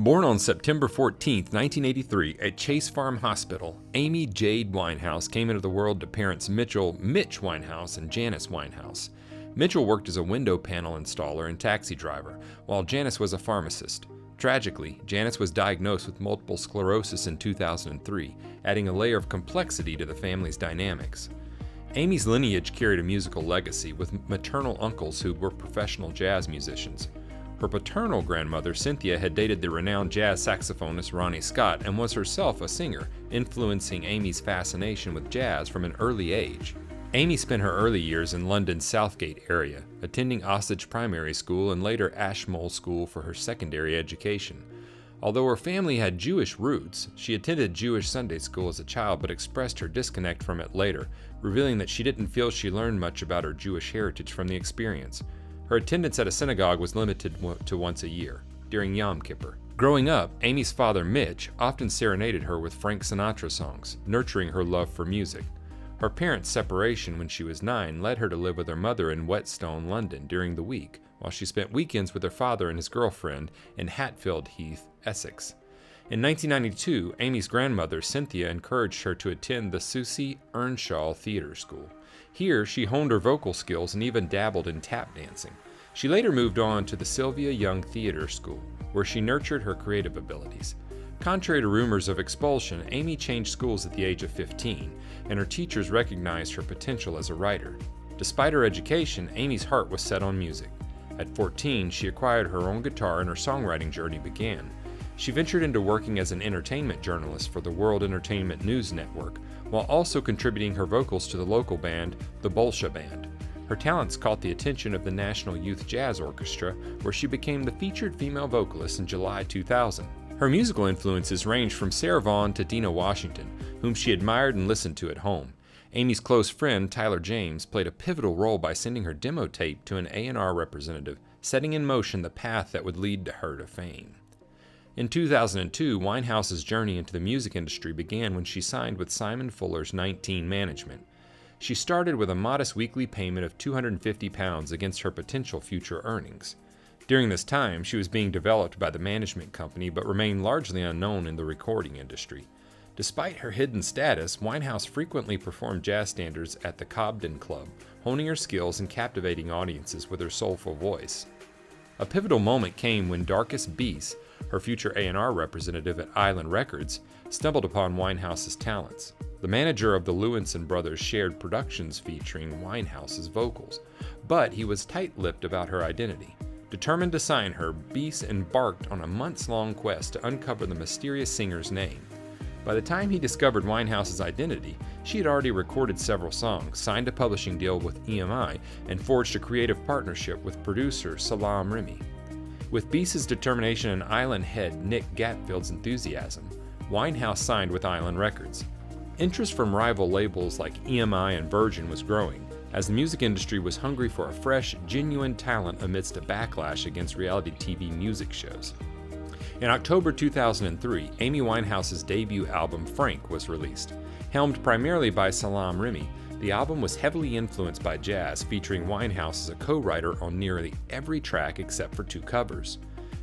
Born on September 14, 1983, at Chase Farm Hospital, Amy Jade Winehouse came into the world to parents Mitch Winehouse and Janice Winehouse. Mitchell worked as a window panel installer and taxi driver, while Janice was a pharmacist. Tragically, Janice was diagnosed with multiple sclerosis in 2003, adding a layer of complexity to the family's dynamics. Amy's lineage carried a musical legacy, with maternal uncles who were professional jazz musicians. Her paternal grandmother, Cynthia, had dated the renowned jazz saxophonist Ronnie Scott and was herself a singer, influencing Amy's fascination with jazz from an early age. Amy spent her early years in London's Southgate area, attending Osage Primary School and later Ashmole School for her secondary education. Although her family had Jewish roots, she attended Jewish Sunday school as a child but expressed her disconnect from it later, revealing that she didn't feel she learned much about her Jewish heritage from the experience. Her attendance at a synagogue was limited to once a year, during Yom Kippur. Growing up, Amy's father, Mitch, often serenaded her with Frank Sinatra songs, nurturing her love for music. Her parents' separation when she was 9 led her to live with her mother in Whetstone, London during the week, while she spent weekends with her father and his girlfriend in Hatfield Heath, Essex. In 1992, Amy's grandmother, Cynthia, encouraged her to attend the Susie Earnshaw Theatre School. Here, she honed her vocal skills and even dabbled in tap dancing. She later moved on to the Sylvia Young Theatre School, where she nurtured her creative abilities. Contrary to rumors of expulsion, Amy changed schools at the age of 15, and her teachers recognized her potential as a writer. Despite her education, Amy's heart was set on music. At 14, she acquired her own guitar and her songwriting journey began. She ventured into working as an entertainment journalist for the World Entertainment News Network, while also contributing her vocals to the local band, the Bolsha Band. Her talents caught the attention of the National Youth Jazz Orchestra, where she became the featured female vocalist in July 2000. Her musical influences ranged from Sarah Vaughan to Dinah Washington, whom she admired and listened to at home. Amy's close friend, Tyler James, played a pivotal role by sending her demo tape to an A&R representative, setting in motion the path that would lead her to fame. In 2002, Winehouse's journey into the music industry began when she signed with Simon Fuller's 19 Management. She started with a modest weekly payment of £250 against her potential future earnings. During this time, she was being developed by the management company but remained largely unknown in the recording industry. Despite her hidden status, Winehouse frequently performed jazz standards at the Cobden Club, honing her skills and captivating audiences with her soulful voice. A pivotal moment came when Darkest Beast, her future A&R representative at Island Records, stumbled upon Winehouse's talents. The manager of the Lewinson brothers shared productions featuring Winehouse's vocals, but he was tight-lipped about her identity. Determined to sign her, Beast embarked on a months-long quest to uncover the mysterious singer's name. By the time he discovered Winehouse's identity, she had already recorded several songs, signed a publishing deal with EMI, and forged a creative partnership with producer Salam Remy. With Beast's determination and Island head Nick Gatfield's enthusiasm, Winehouse signed with Island Records. Interest from rival labels like EMI and Virgin was growing, as the music industry was hungry for a fresh, genuine talent amidst a backlash against reality TV music shows. In October 2003, Amy Winehouse's debut album Frank was released. Helmed primarily by Salam Remy, the album was heavily influenced by jazz, featuring Winehouse as a co-writer on nearly every track except for 2 covers.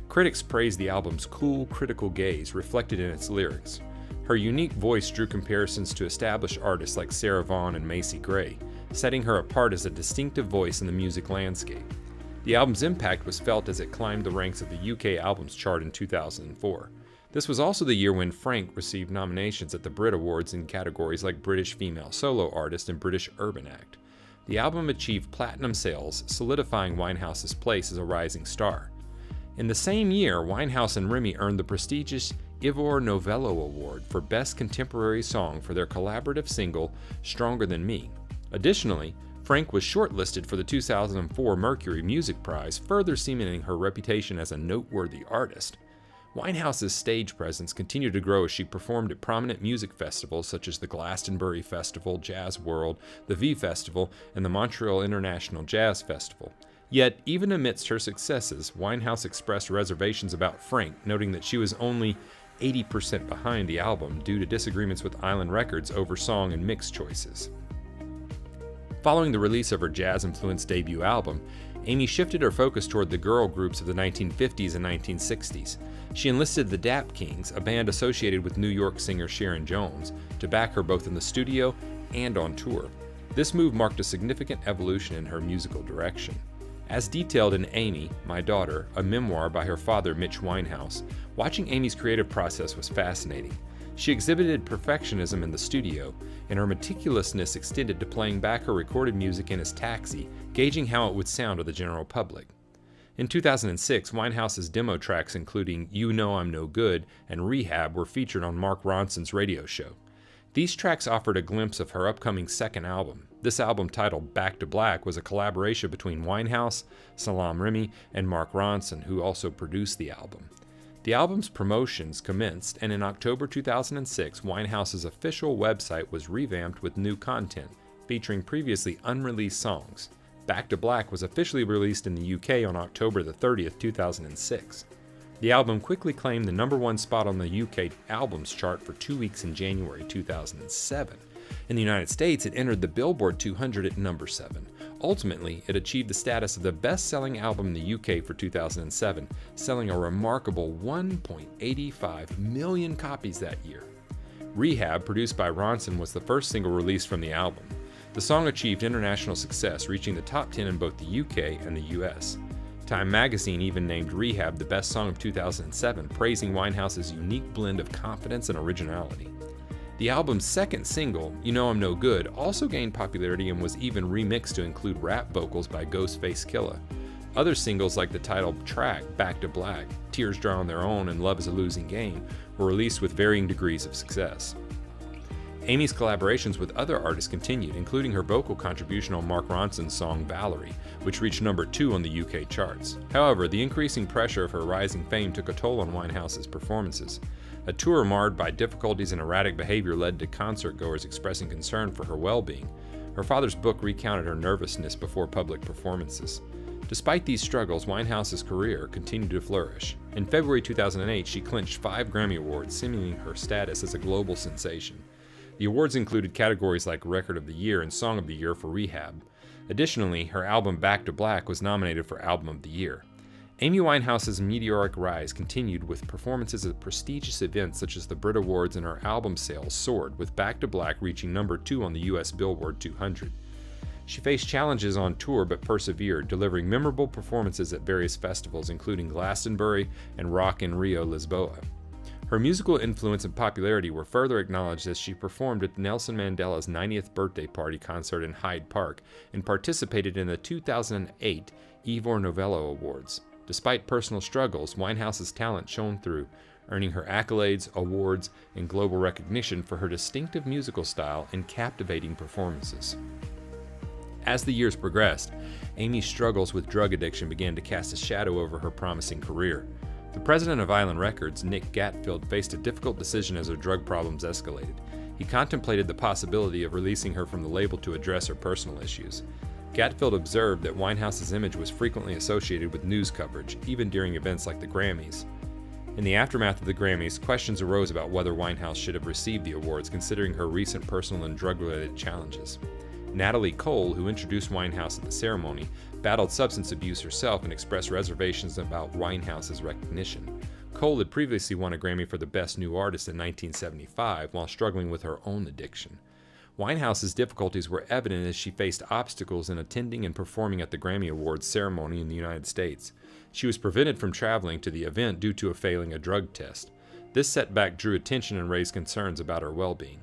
Critics praised the album's cool, critical gaze reflected in its lyrics. Her unique voice drew comparisons to established artists like Sarah Vaughan and Macy Gray, setting her apart as a distinctive voice in the music landscape. The album's impact was felt as it climbed the ranks of the UK Albums Chart in 2004. This was also the year when Frank received nominations at the Brit Awards in categories like British Female Solo Artist and British Urban Act. The album achieved platinum sales, solidifying Winehouse's place as a rising star. In the same year, Winehouse and Remy earned the prestigious Ivor Novello Award for Best Contemporary Song for their collaborative single, Stronger Than Me. Additionally, Frank was shortlisted for the 2004 Mercury Music Prize, further cementing her reputation as a noteworthy artist. Winehouse's stage presence continued to grow as she performed at prominent music festivals such as the Glastonbury Festival, Jazz World, the V Festival, and the Montreal International Jazz Festival. Yet, even amidst her successes, Winehouse expressed reservations about Frank, noting that she was only 80% behind the album due to disagreements with Island Records over song and mix choices. Following the release of her jazz-influenced debut album, Amy shifted her focus toward the girl groups of the 1950s and 1960s. She enlisted the Dap Kings, a band associated with New York singer Sharon Jones, to back her both in the studio and on tour. This move marked a significant evolution in her musical direction. As detailed in Amy, My Daughter, a memoir by her father Mitch Winehouse, watching Amy's creative process was fascinating. She exhibited perfectionism in the studio, and her meticulousness extended to playing back her recorded music in his taxi, gauging how it would sound to the general public. In 2006, Winehouse's demo tracks including You Know I'm No Good and Rehab were featured on Mark Ronson's radio show. These tracks offered a glimpse of her upcoming second album. This album, titled Back to Black, was a collaboration between Winehouse, Salaam Remi, and Mark Ronson, who also produced the album. The album's promotions commenced, and in October 2006, Winehouse's official website was revamped with new content, featuring previously unreleased songs. Back to Black was officially released in the UK on October 30th, 2006. The album quickly claimed the #1 spot on the UK albums chart for 2 weeks in January 2007. In the United States, it entered the Billboard 200 at number 7. Ultimately, it achieved the status of the best-selling album in the UK for 2007, selling a remarkable 1.85 million copies that year. Rehab, produced by Ronson, was the first single released from the album. The song achieved international success, reaching the top 10 in both the UK and the US. Time magazine even named Rehab the best song of 2007, praising Winehouse's unique blend of confidence and originality. The album's second single, You Know I'm No Good, also gained popularity and was even remixed to include rap vocals by Ghostface Killah. Other singles like the title track, Back to Black, Tears Dry on Their Own, and Love is a Losing Game were released with varying degrees of success. Amy's collaborations with other artists continued, including her vocal contribution on Mark Ronson's song Valerie, which reached #2 on the UK charts. However, the increasing pressure of her rising fame took a toll on Winehouse's performances. A tour marred by difficulties and erratic behavior led to concertgoers expressing concern for her well-being. Her father's book recounted her nervousness before public performances. Despite these struggles, Winehouse's career continued to flourish. In February 2008, she clinched 5 Grammy Awards, cementing her status as a global sensation. The awards included categories like Record of the Year and Song of the Year for Rehab. Additionally, her album Back to Black was nominated for Album of the Year. Amy Winehouse's meteoric rise continued with performances at prestigious events such as the Brit Awards, and her album sales soared, with Back to Black reaching #2 on the US Billboard 200. She faced challenges on tour but persevered, delivering memorable performances at various festivals including Glastonbury and Rock in Rio, Lisboa. Her musical influence and popularity were further acknowledged as she performed at Nelson Mandela's 90th birthday party concert in Hyde Park and participated in the 2008 Ivor Novello Awards. Despite personal struggles, Winehouse's talent shone through, earning her accolades, awards, and global recognition for her distinctive musical style and captivating performances. As the years progressed, Amy's struggles with drug addiction began to cast a shadow over her promising career. The president of Island Records, Nick Gatfield, faced a difficult decision as her drug problems escalated. He contemplated the possibility of releasing her from the label to address her personal issues. Gatfield observed that Winehouse's image was frequently associated with news coverage, even during events like the Grammys. In the aftermath of the Grammys, questions arose about whether Winehouse should have received the awards, considering her recent personal and drug-related challenges. Natalie Cole, who introduced Winehouse at the ceremony, battled substance abuse herself and expressed reservations about Winehouse's recognition. Cole had previously won a Grammy for the Best New Artist in 1975 while struggling with her own addiction. Winehouse's difficulties were evident as she faced obstacles in attending and performing at the Grammy Awards ceremony in the United States. She was prevented from traveling to the event due to failing a drug test. This setback drew attention and raised concerns about her well-being.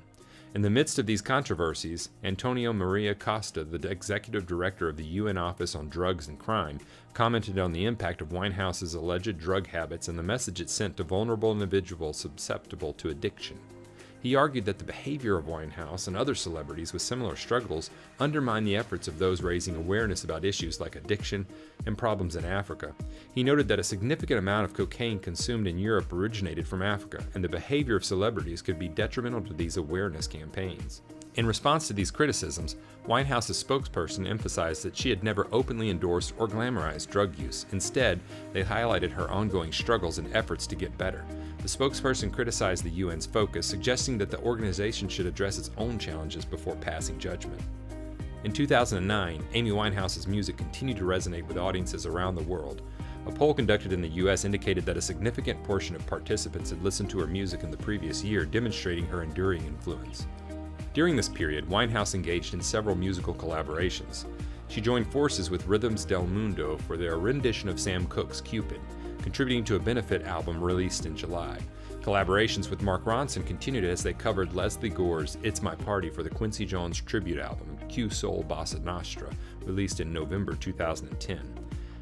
In the midst of these controversies, Antonio Maria Costa, the executive director of the UN Office on Drugs and Crime, commented on the impact of Winehouse's alleged drug habits and the message it sent to vulnerable individuals susceptible to addiction. He argued that the behavior of Winehouse and other celebrities with similar struggles undermined the efforts of those raising awareness about issues like addiction and problems in Africa. He noted that a significant amount of cocaine consumed in Europe originated from Africa, and the behavior of celebrities could be detrimental to these awareness campaigns. In response to these criticisms, Winehouse's spokesperson emphasized that she had never openly endorsed or glamorized drug use. Instead, they highlighted her ongoing struggles and efforts to get better. The spokesperson criticized the UN's focus, suggesting that the organization should address its own challenges before passing judgment. In 2009, Amy Winehouse's music continued to resonate with audiences around the world. A poll conducted in the US indicated that a significant portion of participants had listened to her music in the previous year, demonstrating her enduring influence. During this period, Winehouse engaged in several musical collaborations. She joined forces with Rhythms del Mundo for their rendition of Sam Cooke's Cupid, contributing to a benefit album released in July. Collaborations with Mark Ronson continued as they covered Leslie Gore's It's My Party for the Quincy Jones tribute album, Q Soul Bossa Nostra, released in November 2010.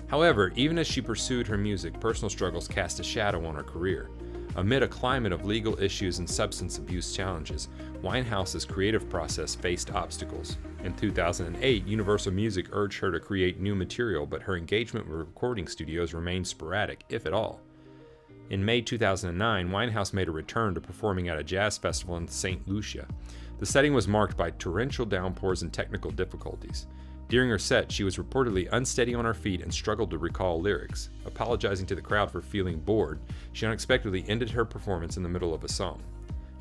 However, even as she pursued her music, personal struggles cast a shadow on her career. Amid a climate of legal issues and substance abuse challenges, Winehouse's creative process faced obstacles. In 2008, Universal Music urged her to create new material, but her engagement with recording studios remained sporadic, if at all. In May 2009, Winehouse made a return to performing at a jazz festival in St. Lucia. The setting was marked by torrential downpours and technical difficulties. During her set, she was reportedly unsteady on her feet and struggled to recall lyrics. Apologizing to the crowd for feeling bored, she unexpectedly ended her performance in the middle of a song.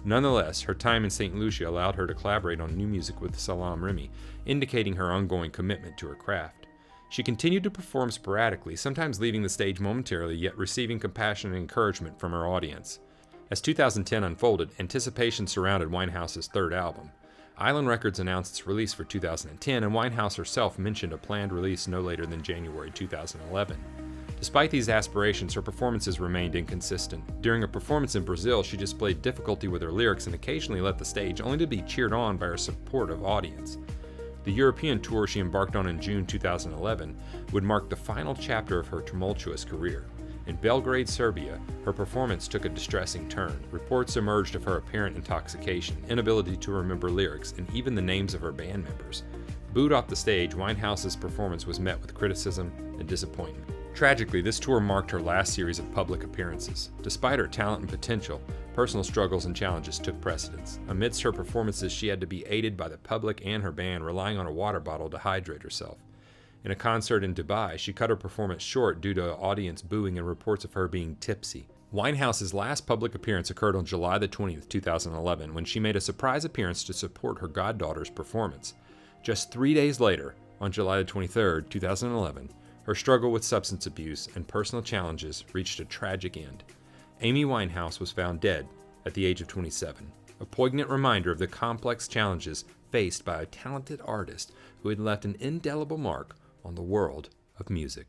Nonetheless, her time in St. Lucia allowed her to collaborate on new music with Salaam Remi, indicating her ongoing commitment to her craft. She continued to perform sporadically, sometimes leaving the stage momentarily, yet receiving compassion and encouragement from her audience. As 2010 unfolded, anticipation surrounded Winehouse's third album. Island Records announced its release for 2010, and Winehouse herself mentioned a planned release no later than January 2011. Despite these aspirations, her performances remained inconsistent. During a performance in Brazil, she displayed difficulty with her lyrics and occasionally left the stage, only to be cheered on by her supportive audience. The European tour she embarked on in June 2011 would mark the final chapter of her tumultuous career. In Belgrade, Serbia, her performance took a distressing turn. Reports emerged of her apparent intoxication, inability to remember lyrics, and even the names of her band members. Booed off the stage, Winehouse's performance was met with criticism and disappointment. Tragically, this tour marked her last series of public appearances. Despite her talent and potential, personal struggles and challenges took precedence. Amidst her performances, she had to be aided by the public and her band, relying on a water bottle to hydrate herself. In a concert in Dubai, she cut her performance short due to audience booing and reports of her being tipsy. Winehouse's last public appearance occurred on July 20, 2011, when she made a surprise appearance to support her goddaughter's performance. Just 3 days later, on July 23, 2011, her struggle with substance abuse and personal challenges reached a tragic end. Amy Winehouse was found dead at the age of 27, a poignant reminder of the complex challenges faced by a talented artist who had left an indelible mark on the world of music.